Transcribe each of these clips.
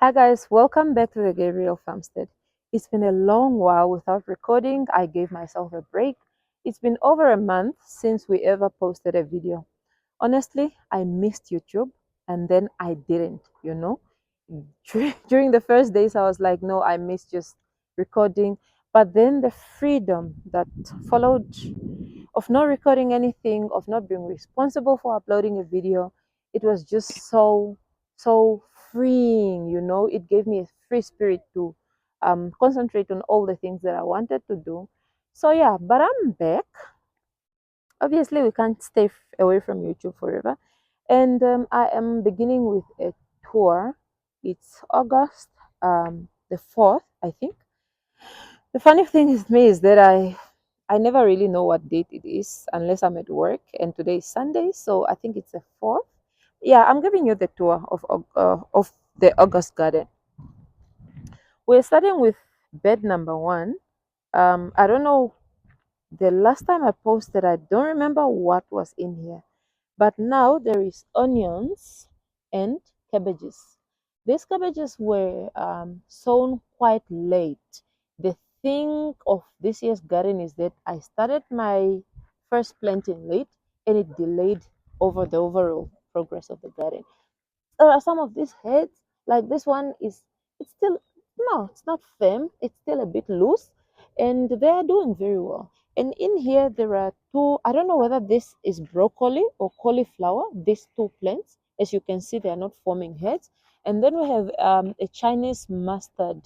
Hi guys, welcome back to the Gabriel Farmstead. It's been a long while without recording. I gave myself a break. It's been over a month since we ever posted a video. Honestly, I missed YouTube and then I didn't. During the first days, I was like, no, I missed just recording. But then the freedom that followed of not recording anything, of not being responsible for uploading a video, it was just so freeing. It gave me a free spirit to concentrate on all the things that I wanted to do. So yeah, but I'm back. Obviously, we can't stay away from YouTube forever, and I am beginning with a tour. It's August the 4th, I think. The funny thing with me is that I never really know what date it is unless I'm at work, and today is Sunday, so I think it's the 4th. Yeah, I'm giving you the tour of the August garden. We're starting with bed number 1. I don't know, the last time I posted, I don't remember what was in here, but now there is onions and cabbages. These cabbages were sown quite late. The thing of this year's garden is that I started my first planting late, and it delayed over the overall progress of the garden. There are some of these heads, like this one it's still, no, it's not firm, it's still a bit loose, and they are doing very well. And in here there are two, I don't know whether this is broccoli or cauliflower, these two plants. As you can see, they are not forming heads. And then we have a Chinese mustard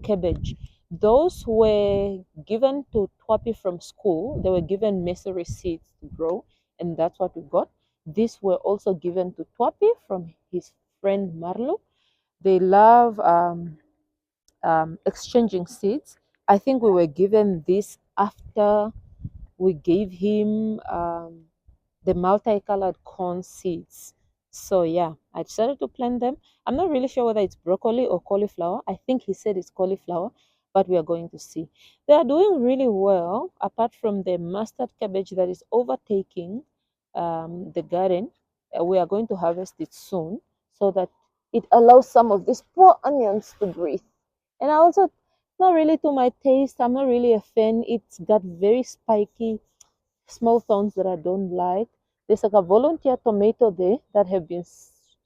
cabbage. Those were given to Twapi from school. They were given nursery seeds to grow, and that's what we got. These were also given to Twapi from his friend Marlo. They love exchanging seeds. I think we were given this after we gave him the multicolored corn seeds. So yeah, I decided to plant them. I'm not really sure whether it's broccoli or cauliflower. I think he said it's cauliflower, but we are going to see. They are doing really well, apart from the mustard cabbage that is overtaking the garden. We are going to harvest it soon so that it allows some of these poor onions to breathe. And I also, not really to my taste, I'm not really a fan. It's got very spiky small thorns that I don't like. There's like a volunteer tomato there that have been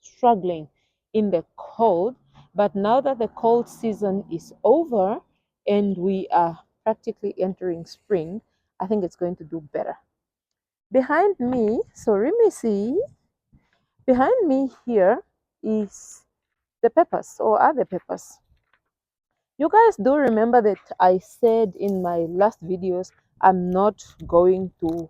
struggling in the cold, but now that the cold season is over and we are practically entering spring, I think it's going to do better. Behind me, so let me see, behind me here is the peppers or other peppers. You guys do remember that I said in my last videos I'm not going to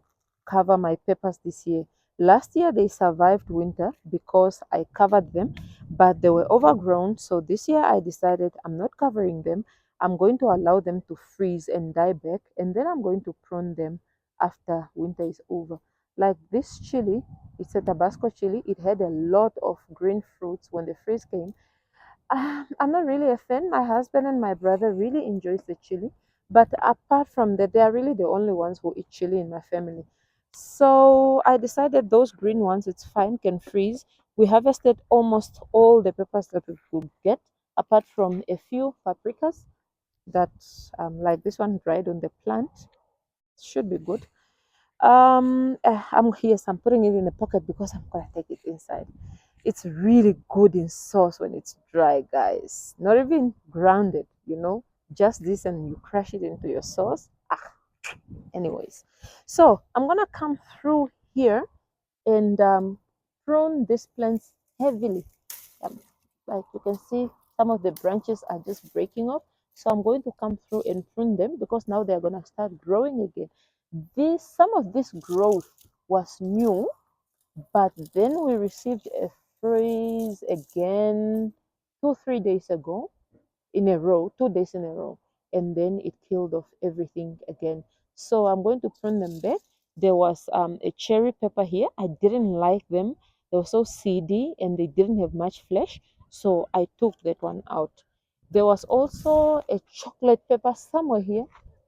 cover my peppers this year. Last year they survived winter because I covered them, but they were overgrown. So this year I decided I'm not covering them. I'm going to allow them to freeze and die back, and then I'm going to prune them after winter is over. Like this chili, it's a Tabasco chili. It had a lot of green fruits when the freeze came. I'm not really a fan. My husband and my brother really enjoys the chili, but apart from that, they are really the only ones who eat chili in my family. So I decided those green ones, it's fine, can freeze. We harvested almost all the peppers that we could get, apart from a few paprikas that, like this one, dried on the plant. Should be good. I'm putting it in the pocket because I'm gonna take it inside. It's really good in sauce when it's dry, guys. Not even grounded. Just this, and you crush it into your sauce. Anyways, so I'm gonna come through here and prune these plants heavily. Um, like you can see, some of the branches are just breaking off. So I'm going to come through and prune them because now they're gonna start growing again. Some of this growth was new, but then we received a freeze again 2 3 days ago in a row, 2 days in a row, and then it killed off everything again. So I'm going to prune them back. There was a cherry pepper here. I didn't like them. They were so seedy and they didn't have much flesh, so I took that one out. There was also a chocolate pepper somewhere here.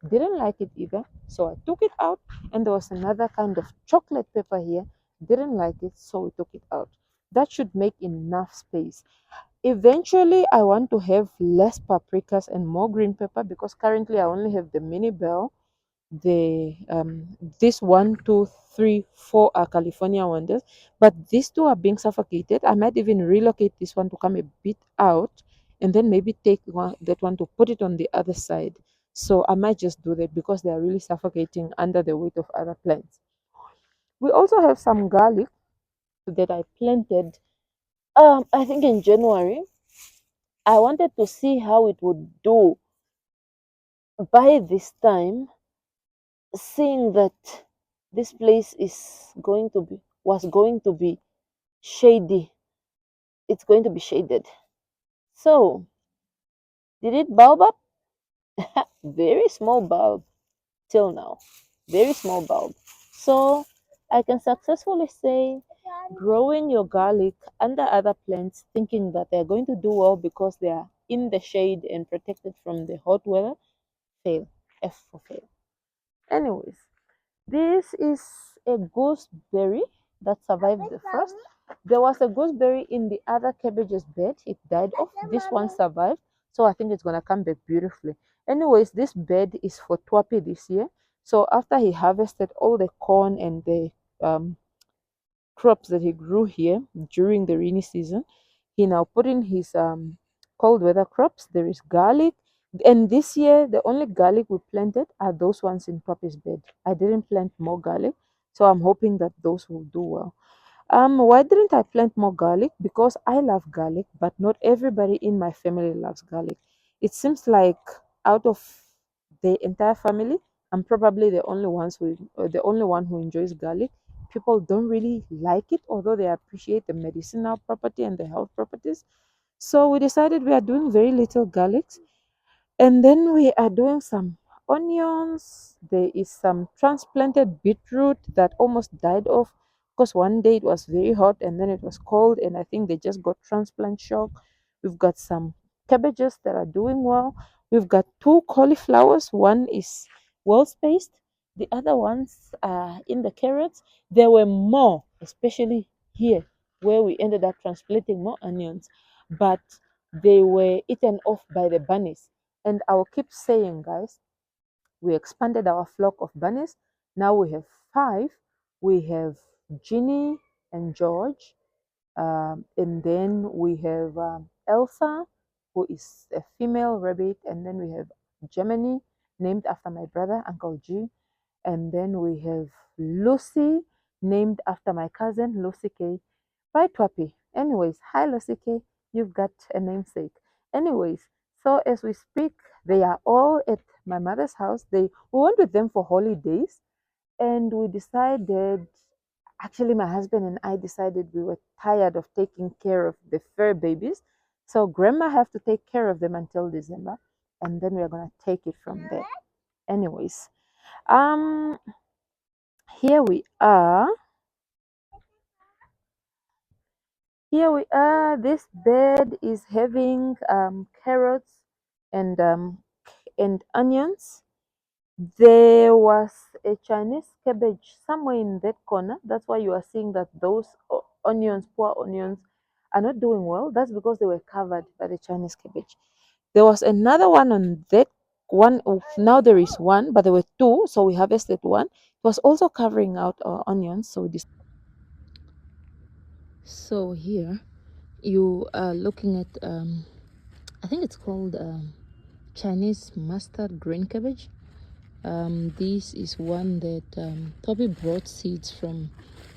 Didn't like it either, so I took it out. And there was another kind of chocolate pepper here. Didn't like it, so we took it out. That should make enough space. Eventually, I want to have less paprikas and more green pepper because currently I only have the mini bell. The this one, two, three, four are California wonders, but these two are being suffocated. I might even relocate this one to come a bit out, and then maybe take that one to put it on the other side. So I might just do that because they are really suffocating under the weight of other plants. We also have some garlic that I planted. I think in January. I wanted to see how it would do by this time, seeing that this place was going to be shady. It's going to be shaded. So, did it bulb up? Very small bulb till now. Very small bulb. So, I can successfully say growing your garlic under other plants, thinking that they're going to do well because they are in the shade and protected from the hot weather, fail. F for fail. Anyways, this is a gooseberry that survived the frost. There was a gooseberry in the other cabbage's bed. It died off. This one survived. So I think it's going to come back beautifully. Anyways, this bed is for Twapi this year. So after he harvested all the corn and the um, crops that he grew here during the rainy season, he now put in his cold weather crops. There is garlic. And this year, the only garlic we planted are those ones in Papi's bed. I didn't plant more garlic, so I'm hoping that those will do well. Why didn't I plant more garlic? Because I love garlic, but not everybody in my family loves garlic. It seems like out of the entire family, I'm probably the only one who enjoys garlic. People don't really like it, although they appreciate the medicinal property and the health properties. So we decided we are doing very little garlic, and then we are doing some onions. There is some transplanted beetroot that almost died off because one day it was very hot and then it was cold, and I think they just got transplant shock. We've got some cabbages that are doing well. We've got two cauliflowers. One is well spaced, the other ones are in the carrots. There were more, especially here where we ended up transplanting more onions, but they were eaten off by the bunnies. And I will keep saying, guys, we expanded our flock of bunnies. Now we have five. We have Ginny and George. And then we have Elsa, who is a female rabbit. And then we have Gemini, named after my brother, Uncle G. And then we have Lucy, named after my cousin, Lucy K. By Twapi. Anyways, hi Lucy K. You've got a namesake. Anyways, so as we speak, they are all at my mother's house. We went with them for holidays, and we decided, actually my husband and I decided we were tired of taking care of the fur babies. So grandma have to take care of them until December, and then we're gonna take it from there. Anyways, um here we are. Here we are. This bed is having carrots and onions. There was a Chinese cabbage somewhere in that corner. That's why you are seeing that those onions, poor onions, are not doing well. That's because they were covered by the Chinese cabbage. There was another one on that one. Now there is one, but there were two, so we harvested one. It was also covering out our onions. So here you are looking at I think it's called Chinese mustard green cabbage. This is one that Toby brought seeds from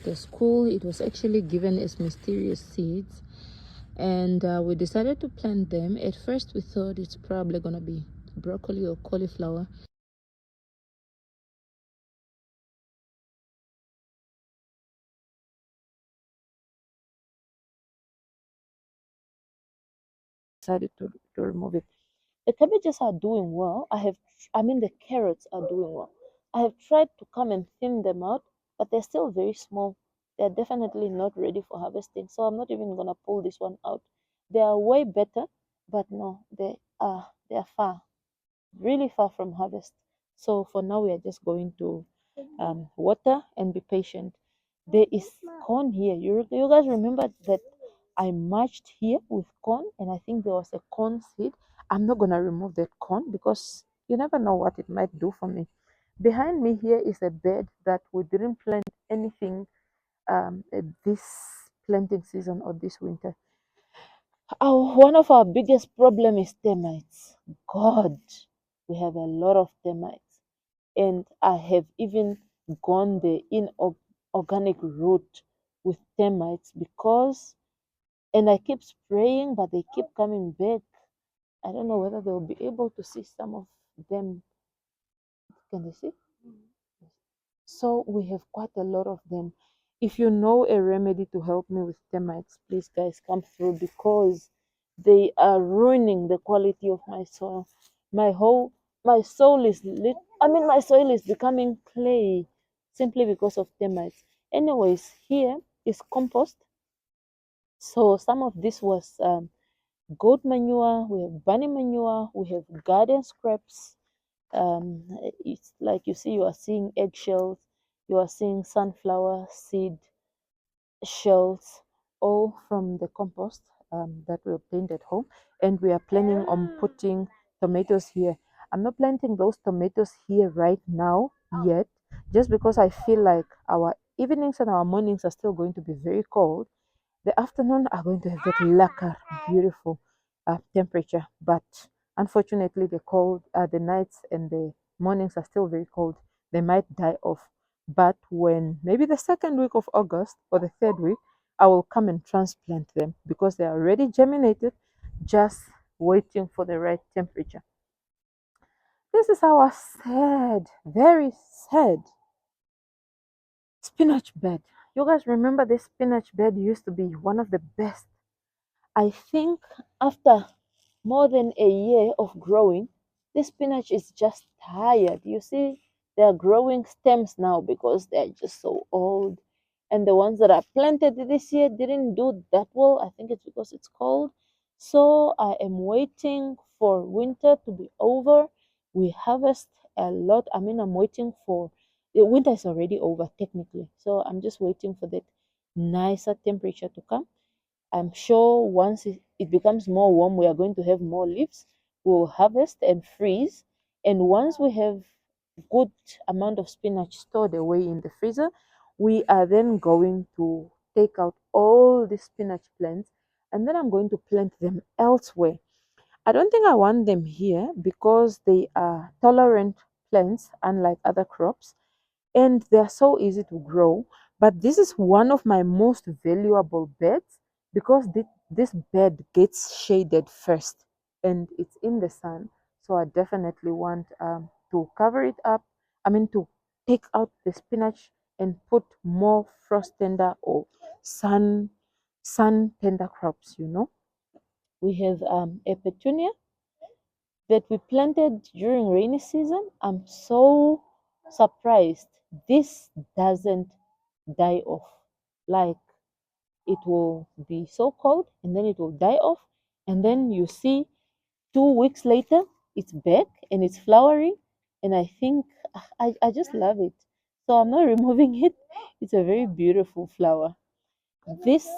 the school. It was actually given as mysterious seeds, and we decided to plant them. At first we thought it's probably gonna be broccoli or cauliflower. Decided to remove it. The cabbages are doing well. The carrots are doing well. I have tried to come and thin them out, but they're still very small. They're definitely not ready for harvesting. So I'm not even gonna pull this one out. They are way better, but no, they are far, really far from harvest. So for now, we are just going to water and be patient. There is corn here. You guys remember that I mulched here with corn, and I think there was a corn seed. I'm not gonna remove that corn because you never know what it might do for me. Behind me here is a bed that we didn't plant anything this planting season or this winter. One of our biggest problem is termites. God, we have a lot of termites, and I have even gone the inorganic route with termites because, and I keep spraying, but they keep coming back. I don't know whether they'll be able to see some of them. Can they see? So we have quite a lot of them. If you know a remedy to help me with termites, please guys come through because they are ruining the quality of my soil. My soil is my soil is becoming clay simply because of termites. Anyways, here is compost. So some of this was goat manure, we have bunny manure, we have garden scraps. It's like you are seeing eggshells, you are seeing sunflower seed shells, all from the compost that we obtained at home. And we are planning on putting tomatoes here. I'm not planting those tomatoes here right now yet, just because I feel like our evenings and our mornings are still going to be very cold. The afternoon are going to have that lacquer, beautiful temperature, but unfortunately, the nights and the mornings are still very cold. They might die off. But when maybe the second week of August or the third week, I will come and transplant them because they are already germinated, just waiting for the right temperature. This is our sad, very sad spinach bed. You guys remember this spinach bed used to be one of the best. I think after more than a year of growing, this spinach is just tired. You see, they are growing stems now because they're just so old. And the ones that are planted this year didn't do that well. I think it's because it's cold. So I am waiting for winter to be over. We harvest a lot. I'm waiting for the winter is already over technically. So I'm just waiting for that nicer temperature to come. I'm sure once it becomes more warm, we are going to have more leaves. We'll harvest and freeze. And once we have good amount of spinach stored away in the freezer, we are then going to take out all the spinach plants and then I'm going to plant them elsewhere. I don't think I want them here because they are tolerant plants, unlike other crops, and they're so easy to grow. But this is one of my most valuable beds because this bed gets shaded first and it's in the sun. So I definitely want to cover it up. To take out the spinach and put more frost tender or sun tender crops. We have a petunia that we planted during rainy season. I'm so surprised this doesn't die off. Like, it will be so cold and then it will die off, and then you see 2 weeks later it's back and it's flowering, and I think I just love it. So I'm not removing it. It's a very beautiful flower.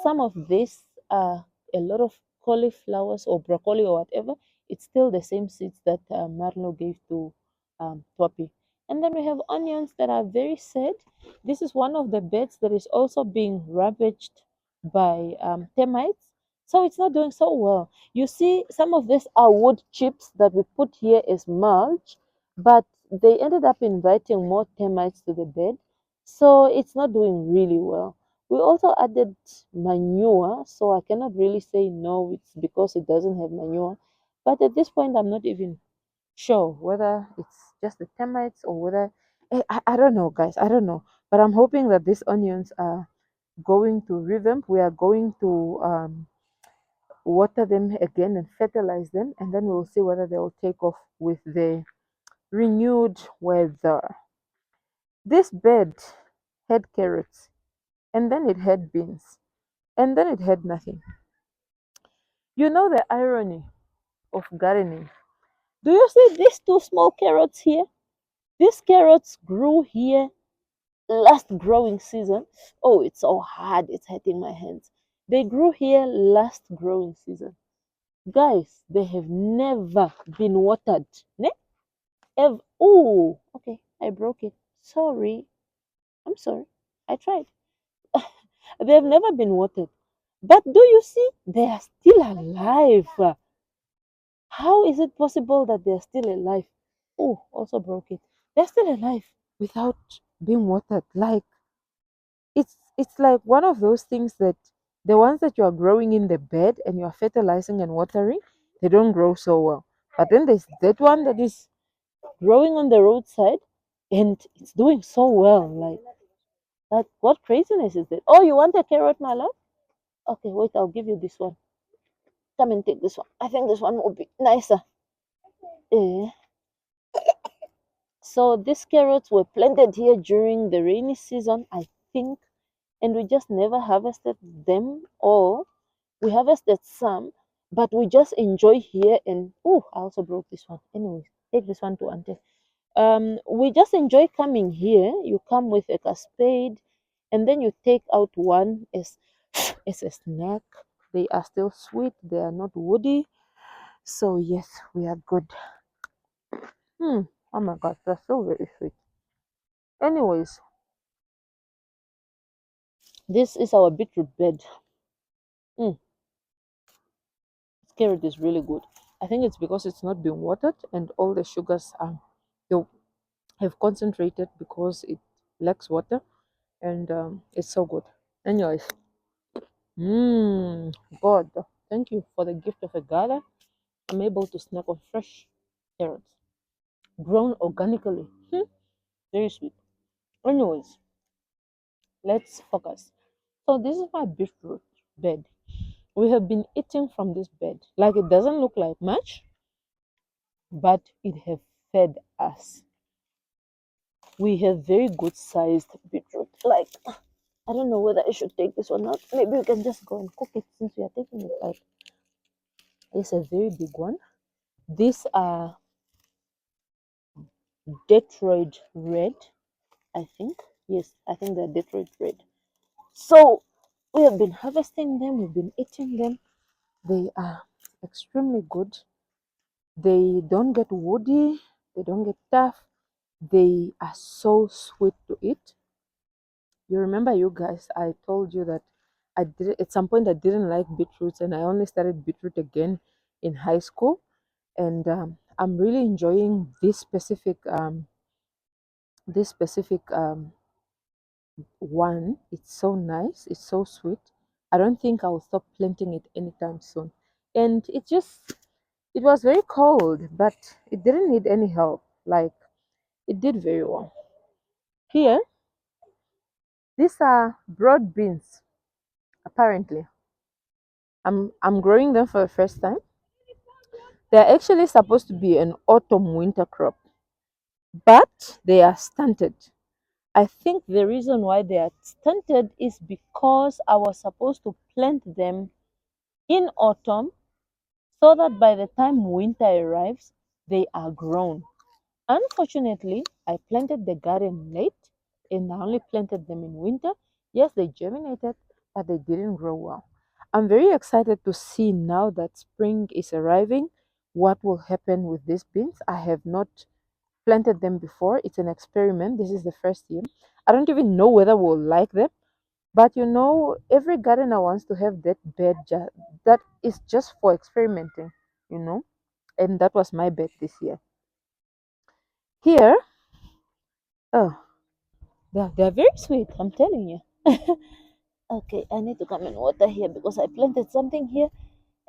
Some of this are a lot of cauliflowers or broccoli or whatever. It's still the same seeds that Marlo gave to Topi. And then we have onions that are very sad. This is one of the beds that is also being ravaged by termites. So it's not doing so well. You see, some of these are wood chips that we put here as mulch, but they ended up inviting more termites to the bed. So it's not doing really well. We also added manure, so I cannot really say no, it's because it doesn't have manure. But at this point, I'm not even sure whether it's just the termites or whether I don't know, guys. I don't know. But I'm hoping that these onions are going to revamp. We are going to water them again and fertilize them, and then we'll see whether they will take off with the renewed weather. This bed had carrots, and then it had beans, and then it had nothing. You know the irony of gardening. Do you see these two small carrots here? These carrots grew here last growing season. Oh, it's so hard, it's hurting my hands. They grew here last growing season. Guys, they have never been watered. Ne? Oh, okay, I broke it. Sorry. I'm sorry. I tried. They have never been watered. But do you see? They are still alive. How is it possible that they are still alive? Oh, also broke it. They're still alive without being watered. Like it's like one of those things that the ones that you are growing in the bed and you are fertilizing and watering, they don't grow so well. But then there's that one that is growing on the roadside and it's doing so well. Like what craziness is that? Oh, you want a carrot, my love? Okay, wait, I'll give you this one. Come and take this one. I think this one will be nicer. Eh. So these carrots were planted here during the rainy season, I think, and we just never harvested them, or we harvested some, but we just enjoy here. And oh, I also broke this one. Anyways, take this one to auntie. We just enjoy coming here. You come with like a spade, and then you take out one as a snack. They are still sweet. They are not woody. So yes, we are good. Oh my god, that's so very sweet. Anyways, this is our beetroot bed. Mm, this carrot is really good. I think it's because it's not been watered and all the sugars they have concentrated because it lacks water, and it's so good. Anyways, God, thank you for the gift of a garden. I'm able to snack on fresh carrots grown organically. Very sweet. Anyways, let's focus. So this is my beetroot bed. We have been eating from this bed. Like it doesn't look like much, but it have fed us. We have very good sized beetroot. Like I don't know whether I should take this or not. Maybe we can just go and cook it since we are taking it out. It's a very big one. These are Detroit red, I think. Yes, I think they're Detroit red. So we have been harvesting them, we've been eating them. They are extremely good. They don't get woody, they don't get tough. They are so sweet to eat. You remember, you guys, I told you that I did at some point I didn't like beetroots, and I only started beetroot again in high school. And I'm really enjoying this specific one. It's so nice. It's so sweet. I don't think I'll stop planting it anytime soon. And it was very cold, but it didn't need any help. Like it did very well. Here, these are broad beans. Apparently, I'm growing them for the first time. They're actually supposed to be an autumn winter crop, but they are stunted. I think the reason why they are stunted is because I was supposed to plant them in autumn so that by the time winter arrives, they are grown. Unfortunately, I planted the garden late and I only planted them in winter. Yes, they germinated, but they didn't grow well. I'm very excited to see now that spring is arriving what will happen with these beans. I have not planted them before. It's an experiment. This is the first year. I don't even know whether we'll like them. But you know, every gardener wants to have that bed that is just for experimenting, you know. And that was my bed this year. Here, oh, they're very sweet, I'm telling you. Okay, I need to come and water here because I planted something here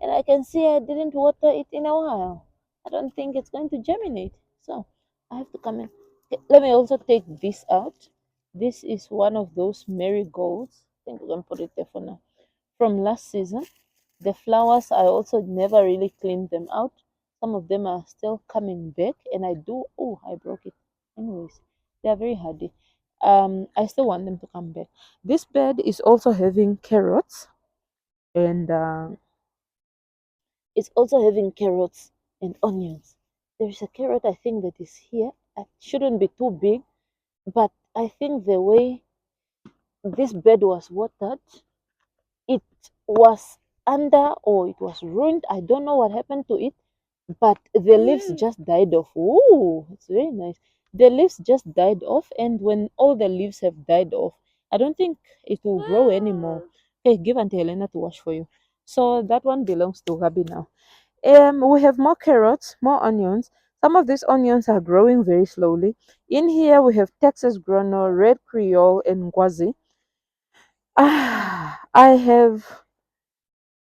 and I can see I didn't water it in a while. I don't think it's going to germinate. So I have to come in. Okay, let me also take this out. This is one of those marigolds. I think we're going to put it there for now. From last season. The flowers, I also never really cleaned them out. Some of them are still coming back, and oh, I broke it. Anyways, they are very hardy. I still want them to come back. This bed is also having carrots, and it's also having carrots and onions. There's a carrot I think that is here. It shouldn't be too big, but I think the way this bed was watered, it was under, or it was ruined. I don't know what happened to it, but the leaves just died off. Ooh, it's very nice. The leaves just died off, and when all the leaves have died off, I don't think it will grow anymore. Hey, give Auntie Helena to wash for you. So that one belongs to Gabi now. We have more carrots, more onions. Some of these onions are growing very slowly. In here we have Texas Gro, Red Creole, and Gwazi. I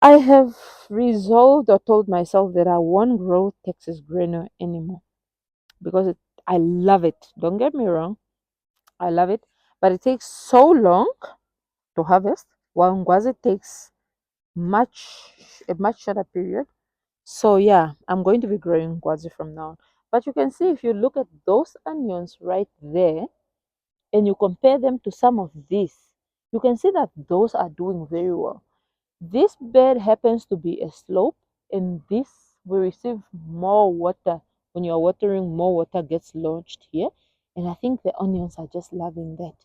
have resolved or told myself that I won't grow Texas Gro anymore because I love it. Don't get me wrong, I love it, but it takes so long to harvest, while Ngwazi takes a much shorter period. So yeah, I'm going to be growing Ngwazi from now on. But you can see, if you look at those onions right there and you compare them to some of these, you can see that those are doing very well. This bed happens to be a slope, and this will receive more water. When you're watering, more water gets launched here, and I think the onions are just loving that.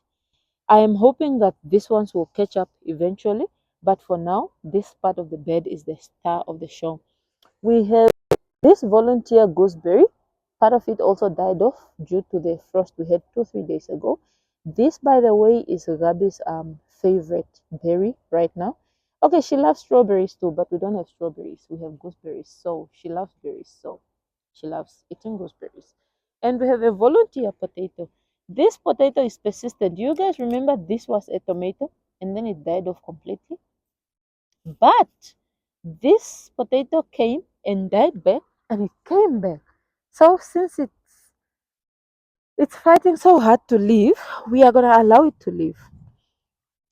I am hoping that these ones will catch up eventually, but for now, this part of the bed is the star of the show. We have this volunteer gooseberry. Part of it also died off due to the frost we had 2 3 days ago. This, by the way, is Gabi's favorite berry right now. Okay, she loves strawberries too, but we don't have strawberries. We have gooseberries, so she loves berries, so she loves eating gooseberries. And we have a volunteer potato. This potato is persistent. Do you guys remember this was a tomato and then it died off completely? But this potato came and died back, and it came back. So since it's fighting so hard to live, we are gonna allow it to live.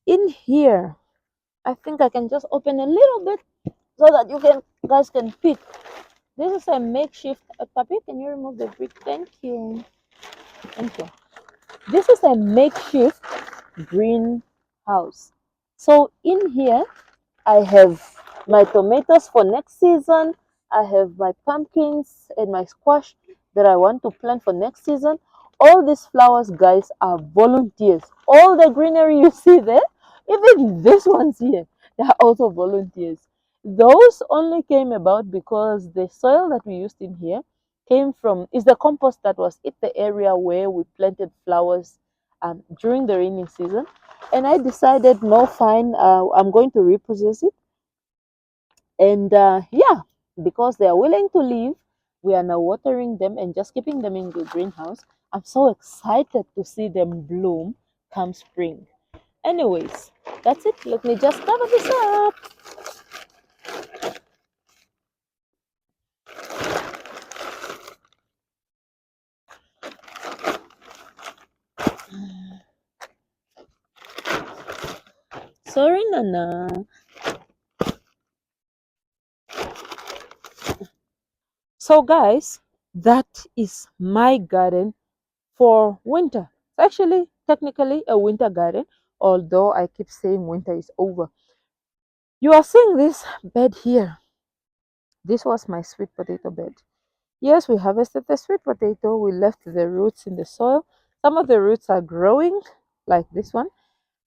In here, I think I can just open a little bit so that guys can pick. This is a makeshift puppy. Can you remove the brick? Thank you. Thank you. This is a makeshift greenhouse. So in here, I have my tomatoes for next season. I have my pumpkins and my squash that I want to plant for next season. All these flowers, guys, are volunteers. All the greenery you see there, even these ones here, they are also volunteers. Those only came about because the soil that we used in here is the compost that was in the area where we planted flowers during the rainy season. And I decided, no, fine, I'm going to repossess it. And yeah, because they are willing to leave, we are now watering them and just keeping them in the greenhouse. I'm so excited to see them bloom come spring. Anyways, that's it. Let me just cover this up. Sorry, Nana. So, guys, that is my garden for winter. It's actually technically a winter garden, although I keep saying winter is over. You are seeing this bed here. This was my sweet potato bed. Yes, we harvested the sweet potato. We left the roots in the soil. Some of the roots are growing, like this one,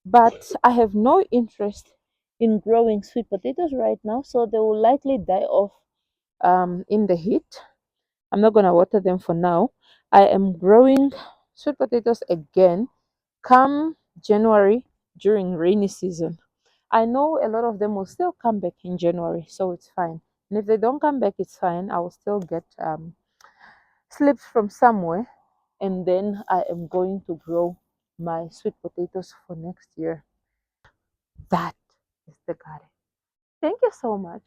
but I have no interest in growing sweet potatoes right now, so they will likely die off in the heat. I'm not going to water them for now. I am growing sweet potatoes again come January during rainy season. I know a lot of them will still come back in January, so it's fine. And if they don't come back, it's fine. I will still get slips from somewhere, and then I am going to grow my sweet potatoes for next year. That is the garden. Thank you so much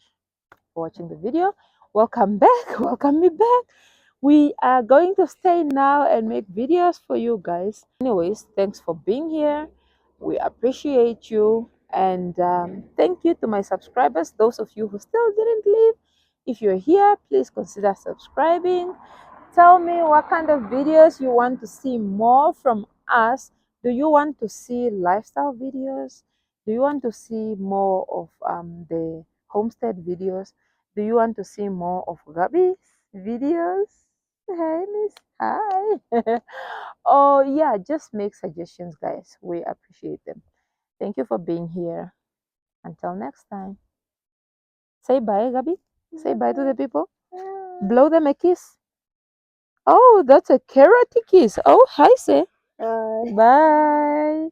for watching the video. Welcome back. Welcome me back. We are going to stay now and make videos for you guys. Anyways, thanks for being here. We appreciate you. And thank you to my subscribers, those of you who still didn't leave. If you're here, please consider subscribing. Tell me what kind of videos you want to see more from us. Do you want to see lifestyle videos? Do you want to see more of the homestead videos? Do you want to see more of Gabi's videos? Hey, Miss. Hi. Oh, yeah, just make suggestions, guys. We appreciate them. Thank you for being here. Until next time. Say bye, Gabi. Say bye to the people. Blow them a kiss. Oh, that's a karate kiss. Oh, hi, say. Bye.